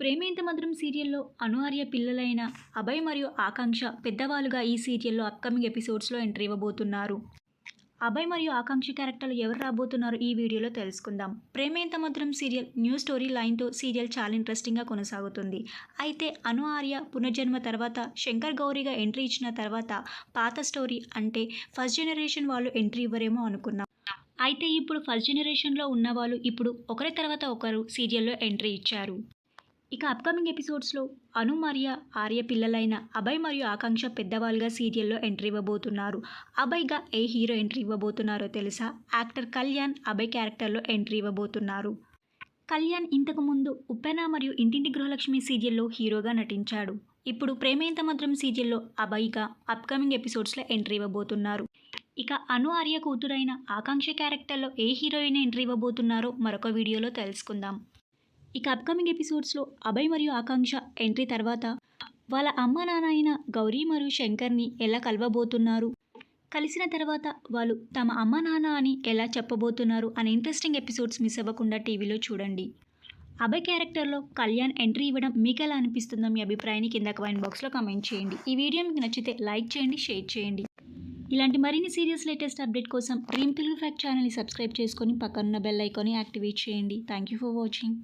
ప్రేమేంత మధురం సీరియల్లో అనుహార్య పిల్లలైన అభయ్ మరియు ఆకాంక్ష పెద్దవాళ్ళుగా ఈ సీరియల్లో అప్కమింగ్ ఎపిసోడ్స్లో ఎంట్రీ ఇవ్వబోతున్నారు. అభయ్ మరియు ఆకాంక్ష క్యారెక్టర్లు ఎవరు రాబోతున్నారో ఈ వీడియోలో తెలుసుకుందాం. ప్రేమేంత మధురం సీరియల్ న్యూ స్టోరీ లైన్తో సీరియల్ చాలా ఇంట్రెస్టింగ్గా కొనసాగుతుంది. అయితే అనుహార్య పునర్జన్మ తర్వాత శంకర్ గౌరీగా ఎంట్రీ ఇచ్చిన తర్వాత పాత స్టోరీ అంటే ఫస్ట్ జనరేషన్ వాళ్ళు ఎంట్రీ ఇవ్వరేమో అనుకున్నాం. అయితే ఇప్పుడు ఫస్ట్ జనరేషన్లో ఉన్నవాళ్ళు ఇప్పుడు ఒకరి తర్వాత ఒకరు సీరియల్లో ఎంట్రీ ఇచ్చారు. ఇక అప్కమింగ్ ఎపిసోడ్స్లో అను మరియు ఆర్య పిల్లలైన అభయ్ మరియు ఆకాంక్ష పెద్దవాళ్ళుగా సీరియల్లో ఎంట్రీ ఇవ్వబోతున్నారు. అభయ్గా ఏ హీరో ఎంట్రీ ఇవ్వబోతున్నారో తెలుసా? యాక్టర్ కళ్యాణ్ అభయ్ క్యారెక్టర్లో ఎంట్రీ ఇవ్వబోతున్నారు. కళ్యాణ్ ఇంతకుముందు ఉప్పెన మరియు ఇంటింటి గృహలక్ష్మి సీరియల్లో హీరోగా నటించాడు. ఇప్పుడు ప్రేమేంత మధురం సీరియల్లో అభయ్గా అప్కమింగ్ ఎపిసోడ్స్లో ఎంట్రీ ఇవ్వబోతున్నారు. ఇక అను ఆర్య కూతురైన ఆకాంక్ష క్యారెక్టర్లో ఏ హీరోయిన్ ఎంట్రీ ఇవ్వబోతున్నారో మరొక వీడియోలో తెలుసుకుందాం. ఇక అప్కమింగ్ ఎపిసోడ్స్లో అభయ్ మరియు ఆకాంక్ష ఎంట్రీ తర్వాత వాళ్ళ అమ్మ నాన్న అయిన గౌరీ మరియు శంకర్ని ఎలా కలవబోతున్నారు, కలిసిన తర్వాత వాళ్ళు తమ అమ్మ నాన్న అని ఎలా చెప్పబోతున్నారు అనే ఇంట్రెస్టింగ్ ఎపిసోడ్స్ మిస్ అవ్వకుండా టీవీలో చూడండి. అభయ్ క్యారెక్టర్లో కళ్యాణ్ ఎంట్రీ ఇవ్వడం మీకు ఎలా అనిపిస్తుందో మీ అభిప్రాయాన్ని కింద కామెంట్ బాక్స్లో కామెంట్ చేయండి. ఈ వీడియో మీకు నచ్చితే లైక్ చేయండి, షేర్ చేయండి. ఇలాంటి మరిన్ని సీరియల్స్ లేటెస్ట్ అప్డేట్ కోసం డ్రీమ్ తెలుగు ఫ్యాక్ట్ ఛానల్ని సబ్స్క్రైబ్ చేసుకొని పక్కనున్న బెల్ ఐకాన్ని యాక్టివేట్ చేయండి. Thank you for watching.